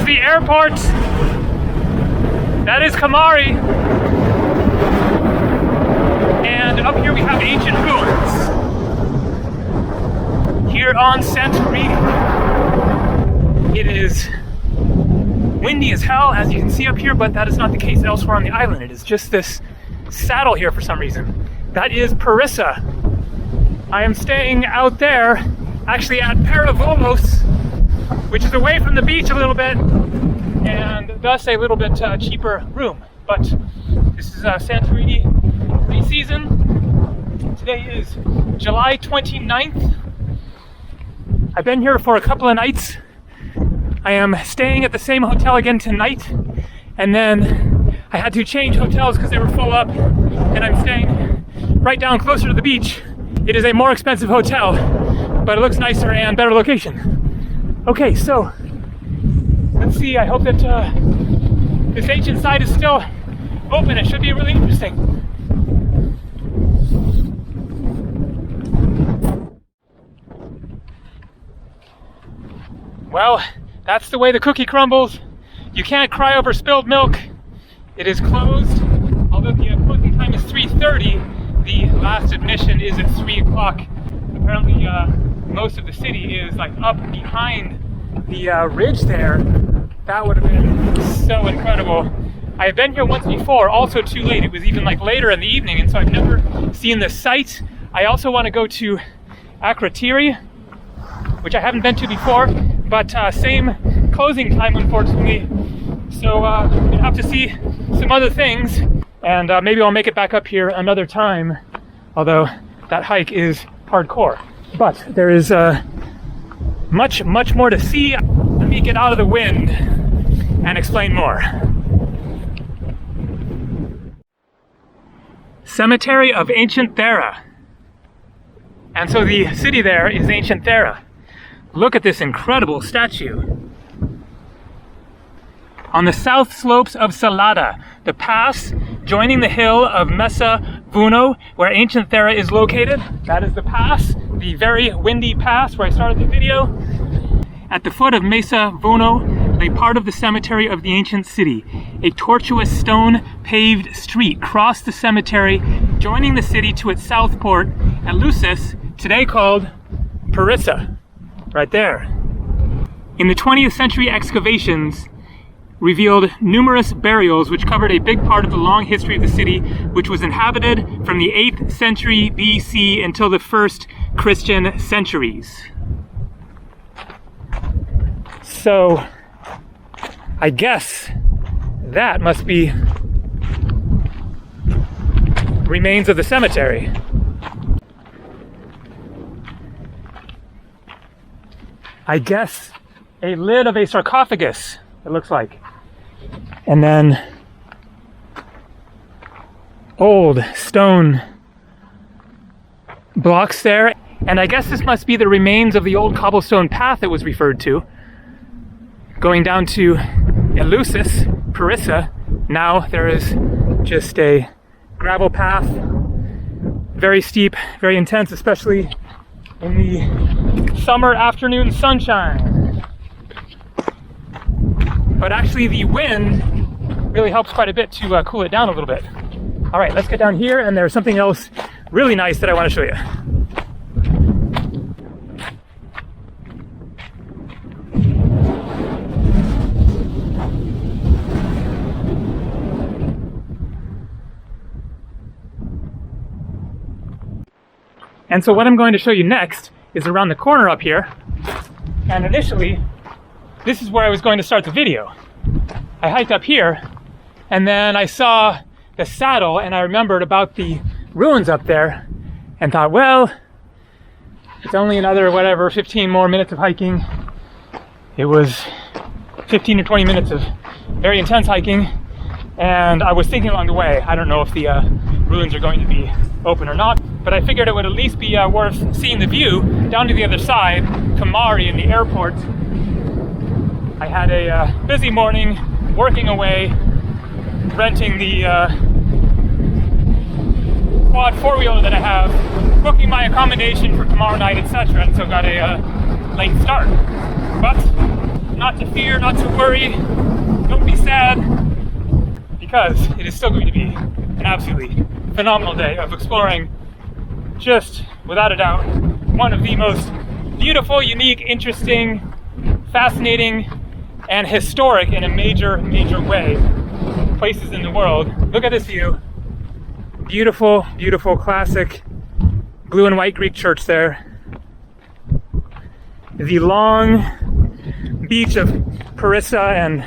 the airport. That is Kamari. And up here we have ancient ruins. Here on Santorini. It is windy as hell, as you can see up here, but that is not the case elsewhere on the island. It is just this saddle here for some reason. That is Parissa. I am staying out there, actually at Paravomos, which is away from the beach a little bit, and thus a little bit cheaper room. But this is Santorini pre-season. Today is July 29th. I've been here for a couple of nights. I am staying at the same hotel again tonight, and then I had to change hotels because they were full up, and I'm staying right down closer to the beach. It is a more expensive hotel, but it looks nicer and better location. Okay, so let's see. I hope that this ancient site is still open. It should be really interesting. Well, that's the way the cookie crumbles. You can't cry over spilled milk. It is closed. Although the closing time is 3:30, the last admission is at 3 o'clock. Apparently, most of the city is like up behind the ridge there. That would have been so incredible. I have been here once before, also too late. It was even like later in the evening, and so I've never seen the site. I also want to go to Akrotiri, which I haven't been to before, but same closing time, unfortunately. So we're gonna have to see some other things, and maybe I'll make it back up here another time, although that hike is hardcore. But there is much more to see. Let me get out of the wind and explain more. Cemetery of Ancient Thera. And so the city there is Ancient Thera. Look at this incredible statue. On the south slopes of Salada, the pass joining the hill of Mesa Vuno, where Ancient Thera is located. That is the pass, the very windy pass where I started the video. At the foot of Mesa Vuno lay part of the cemetery of the ancient city. A tortuous stone paved street crossed the cemetery, joining the city to its south port, Eleusis, today called Parissa. Right there. In the 20th century excavations revealed numerous burials which covered a big part of the long history of the city, which was inhabited from the 8th century BC until the first Christian centuries. So I guess that must be remains of the cemetery. I guess a lid of a sarcophagus, it looks like. And then old stone blocks there. And I guess this must be the remains of the old cobblestone path that was referred to, going down to Eleusis, Parissa. Now there is just a gravel path, very steep, very intense, especially in the summer afternoon sunshine. But actually the wind really helps quite a bit to cool it down a little bit. All right, let's get down here, and there's something else really nice that I want to show you. And so what I'm going to show you next is around the corner up here. And initially, this is where I was going to start the video. I hiked up here, and then I saw the saddle, and I remembered about the ruins up there, and thought, well, it's only another, 15 more minutes of hiking. It was 15 to 20 minutes of very intense hiking, and I was thinking along the way, I don't know if the ruins are going to be open or not, but I figured it would at least be worth seeing the view down to the other side, Kamari in the airport. I had a busy morning working away, renting the quad four-wheeler that I have, booking my accommodation for tomorrow night, etc., and so got a late start. But not to fear, not to worry, don't be sad, because it is still going to be an absolutely phenomenal day of exploring, just without a doubt, one of the most beautiful, unique, interesting, fascinating, and historic in a major way places in the world. Look at this view. Beautiful, beautiful, classic blue and white Greek church there. The long beach of Parissa and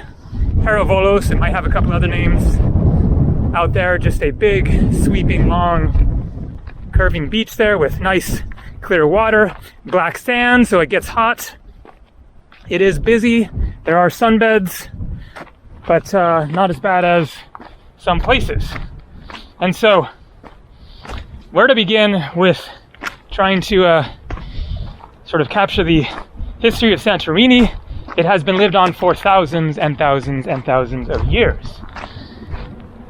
Heravolos, it might have a couple other names out there. Just a big, sweeping, long, curving beach there with nice, clear water, black sand, so it gets hot. It is busy. There are sunbeds, but not as bad as some places. And so, where to begin with trying to sort of capture the history of Santorini? It has been lived on for thousands and thousands and thousands of years.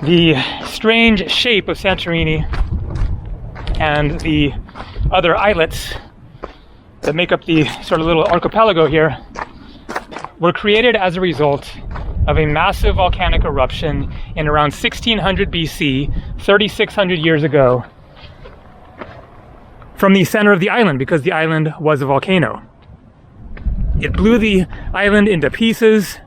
The strange shape of Santorini and the other islets that make up the sort of little archipelago here were created as a result of a massive volcanic eruption in around 1600 BC, 3,600 years ago, from the center of the island, because the island was a volcano. It blew the island into pieces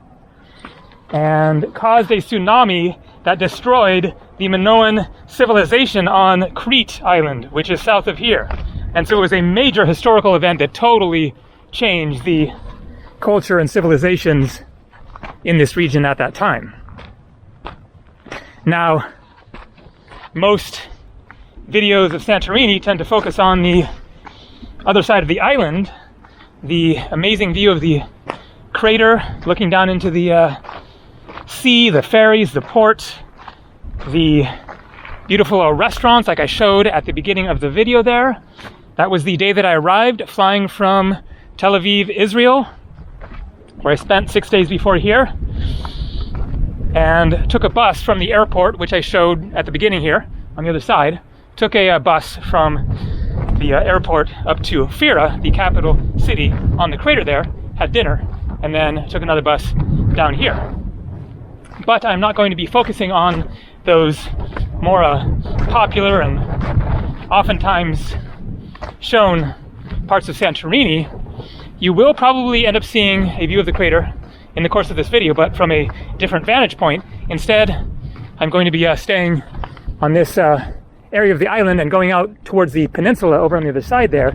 and caused a tsunami that destroyed the Minoan civilization on Crete Island, which is south of here. And so it was a major historical event that totally changed the culture and civilizations in this region at that time. Now, most videos of Santorini tend to focus on the other side of the island, the amazing view of the crater looking down into the sea, the ferries, the port, the beautiful restaurants like I showed at the beginning of the video there. That was the day that I arrived, flying from Tel Aviv, Israel, where I spent 6 days before here, and took a bus from the airport, which I showed at the beginning here on the other side. Took a bus from the airport up to Thera, the capital city on the crater there, had dinner, and then took another bus down here. But I'm not going to be focusing on those more popular and oftentimes shown parts of Santorini. You will probably end up seeing a view of the crater in the course of this video, but from a different vantage point. Instead, I'm going to be staying on this area of the island and going out towards the peninsula over on the other side there.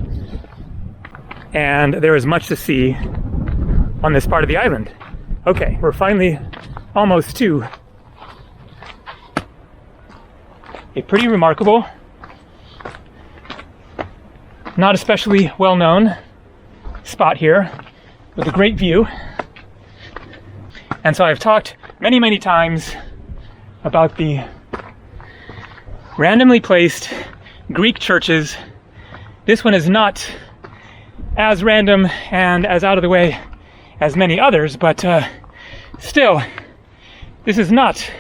And there is much to see on this part of the island. Okay, we're finally almost to a pretty remarkable, not especially well-known spot here with a great view. And so I've talked many times about the randomly placed Greek churches. This one is not as random and as out of the way as many others, but still, this is not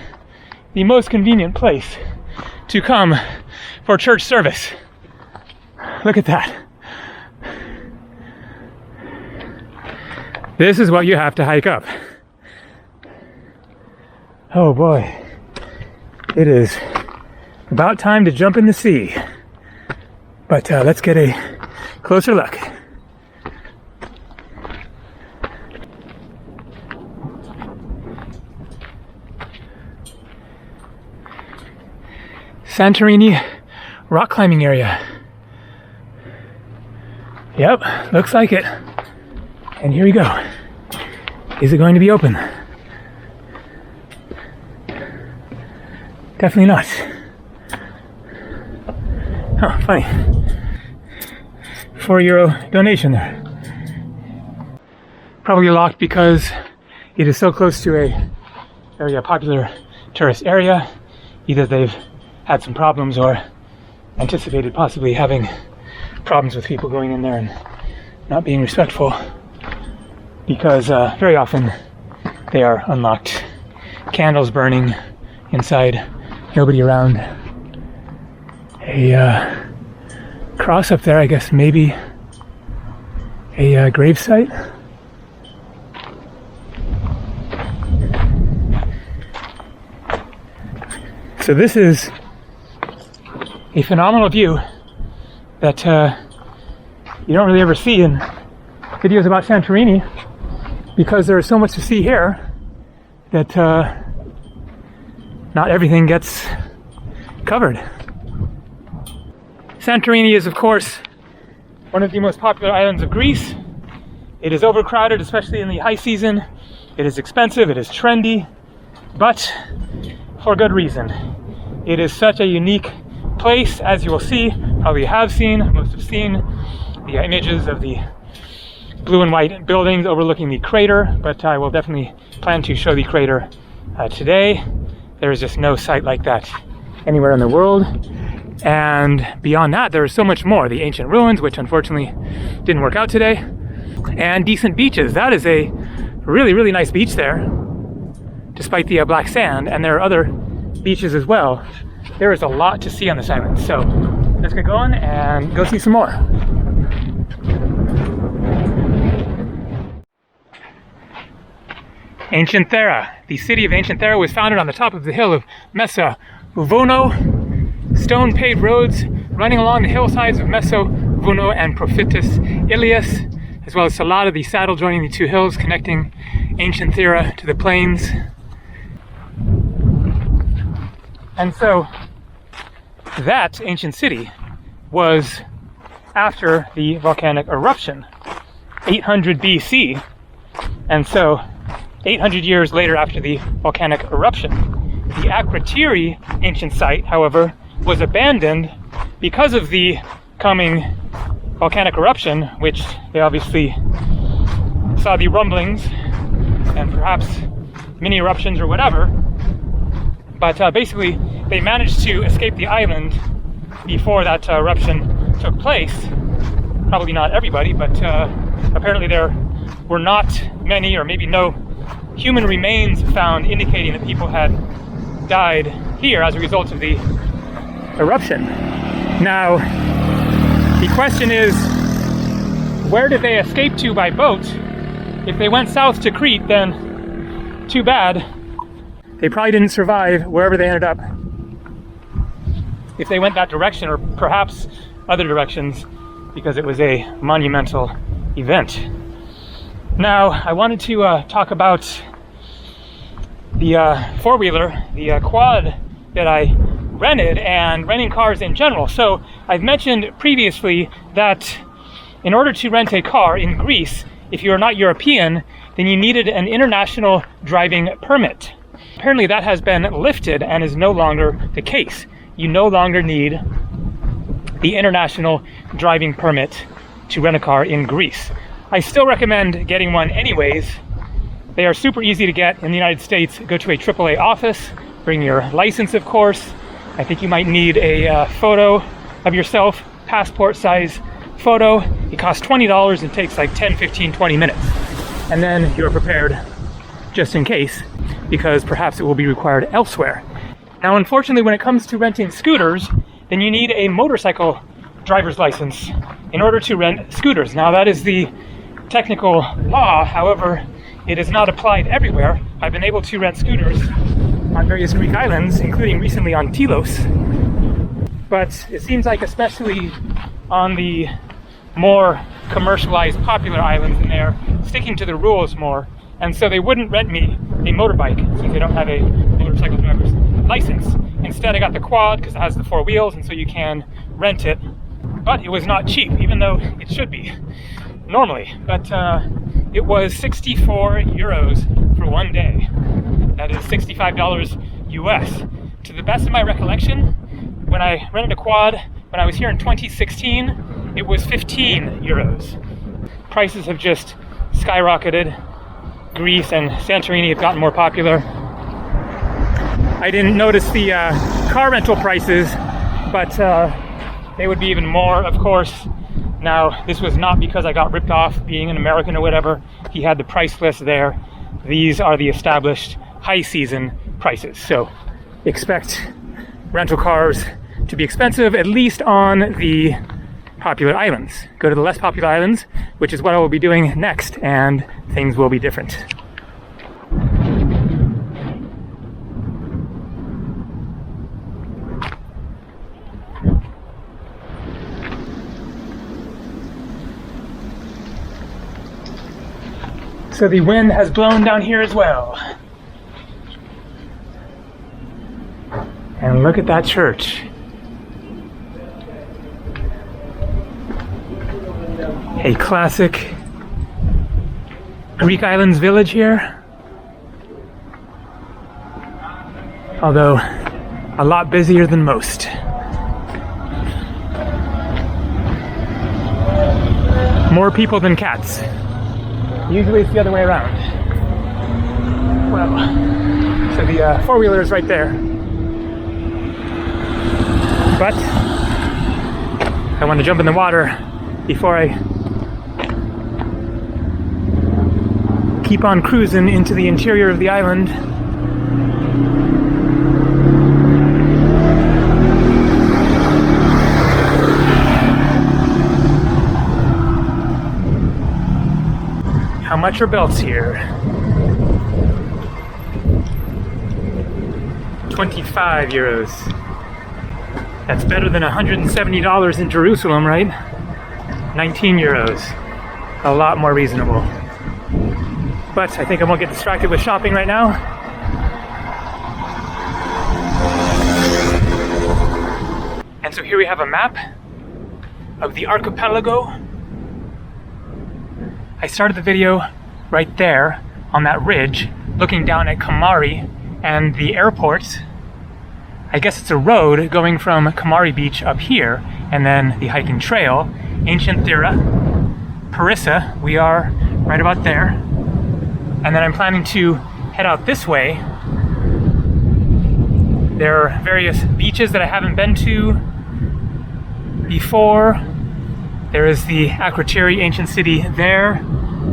the most convenient place to come for church service. Look at that. This is what you have to hike up. Oh boy, it is about time to jump in the sea. But let's get a closer look. Santorini rock climbing area. Yep, looks like it. And here we go. Is it going to be open? Definitely not. Oh, funny. €4 donation there. Probably locked because it is so close to a very popular tourist area. Either they've had some problems or anticipated possibly having problems with people going in there and not being respectful, because very often they are unlocked. Candles burning inside, nobody around. A cross up there, I guess maybe a grave site. So this is a phenomenal view that you don't really ever see in videos about Santorini, because there is so much to see here that not everything gets covered. Santorini is, of course, one of the most popular islands of Greece. It is overcrowded, especially in the high season. It is expensive, it is trendy, but for good reason. It is such a unique place, as you will see, probably have seen, most have seen the images of the blue and white buildings overlooking the crater, but I will definitely plan to show the crater today. There is just no site like that anywhere in the world. And beyond that, there is so much more. The ancient ruins, which unfortunately didn't work out today, and decent beaches. That is a really, really nice beach there, despite the black sand, and there are other beaches as well. There is a lot to see on this island, so let's get going and go see some more. Ancient Thera. The city of ancient Thera was founded on the top of the hill of Messa Vuono. Stone-paved roads running along the hillsides of Messa Vuono and Prophytus Ilias, as well as Salata, the saddle joining the two hills, connecting ancient Thera to the plains. And so that ancient city was after the volcanic eruption, 800 BC. And so 800 years later after the volcanic eruption. The Akrotiri ancient site, however, was abandoned because of the coming volcanic eruption, which they obviously saw the rumblings and perhaps mini eruptions or whatever. But basically, they managed to escape the island before that eruption took place. Probably not everybody, but apparently there were not many, or maybe no, human remains found indicating that people had died here as a result of the eruption. Now, the question is, where did they escape to by boat? If they went south to Crete, then too bad. They probably didn't survive wherever they ended up. If they went that direction, or perhaps other directions, because it was a monumental event. Now, I wanted to talk about the four-wheeler, the quad that I rented, and renting cars in general. So I've mentioned previously that in order to rent a car in Greece, if you are not European, then you needed an international driving permit. Apparently that has been lifted and is no longer the case. You no longer need the international driving permit to rent a car in Greece. I still recommend getting one anyways. They are super easy to get in the United States. Go to a AAA office, bring your license, of course. I think you might need a photo of yourself, passport size photo. It costs $20 and takes like 10, 15, 20 minutes. And then you're prepared just in case, because perhaps it will be required elsewhere. Now, unfortunately, when it comes to renting scooters, then you need a motorcycle driver's license in order to rent scooters. Now, that is the technical law. However, it is not applied everywhere. I've been able to rent scooters on various Greek islands, including recently on Tilos. But it seems like, especially on the more commercialized, popular islands, and they're sticking to the rules more. And so they wouldn't rent me a motorbike since they don't have a motorcycle driver's license. Instead, I got the quad because it has the four wheels, and so you can rent it. But it was not cheap, even though it should be normally. But it was 64 euros for one day. That is $65 US. To the best of my recollection, when I rented a quad, when I was here in 2016, it was 15 euros. Prices have just skyrocketed. Greece and Santorini have gotten more popular. I didn't notice the car rental prices, but they would be even more, of course. Now, this was not because I got ripped off being an American or whatever. He had the price list there. These are the established high season prices. So expect rental cars to be expensive, at least on the popular islands. Go to the less popular islands, which is what I will be doing next, and things will be different. So the wind has blown down here as well. And look at that church. A classic Greek islands village here. Although a lot busier than most. More people than cats. Usually it's the other way around. Well, so the four-wheeler is right there. But I want to jump in the water before I keep on cruising into the interior of the island. How much are belts here? 25 euros. That's better than $170 in Jerusalem, right? 19 euros. A lot more reasonable. But I think I won't get distracted with shopping right now. And so here we have a map of the archipelago. I started the video right there on that ridge, looking down at Kamari and the airport. I guess it's a road going from Kamari Beach up here, and then the hiking trail, ancient Thera, Parissa, we are right about there. And then I'm planning to head out this way. There are various beaches that I haven't been to before. There is the Akrotiri ancient city there,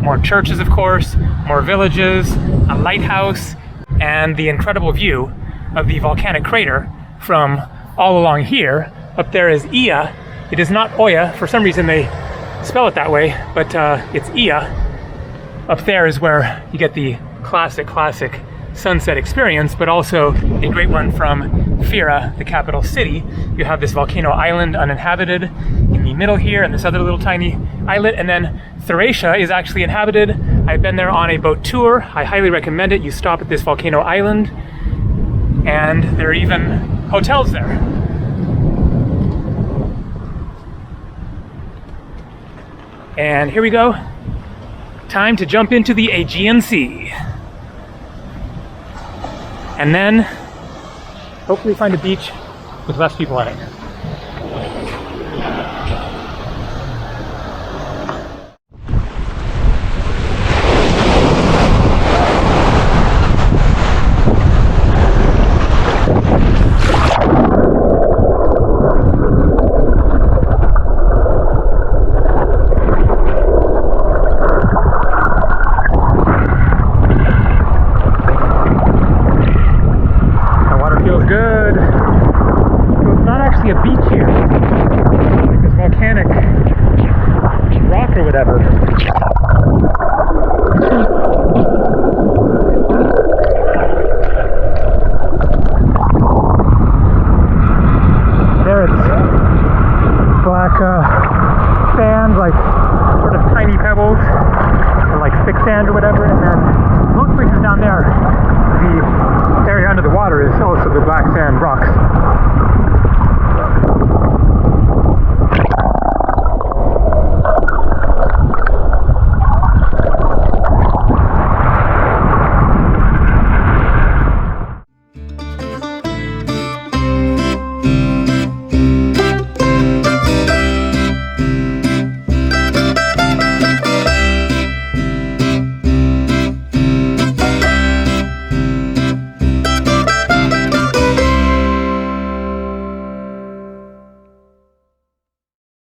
more churches of course, more villages, a lighthouse, and the incredible view of the volcanic crater from all along here. Up there is Ia. It is not Oya. For some reason they spell it that way, but it's Ia. Up there is where you get the classic sunset experience, but also a great one from Thera, the capital city. You have this volcano island uninhabited in the middle here, and this other little tiny islet, and then Theracia is actually inhabited. I've been there on a boat tour. I highly recommend it. You stop at this volcano island, and there are even hotels there. And here we go. Time to jump into the Aegean Sea. And then hopefully find a beach with less people on it. Sand, like sort of tiny pebbles, or like thick sand or whatever, and then most places down there, the area under the water is also the black sand rocks.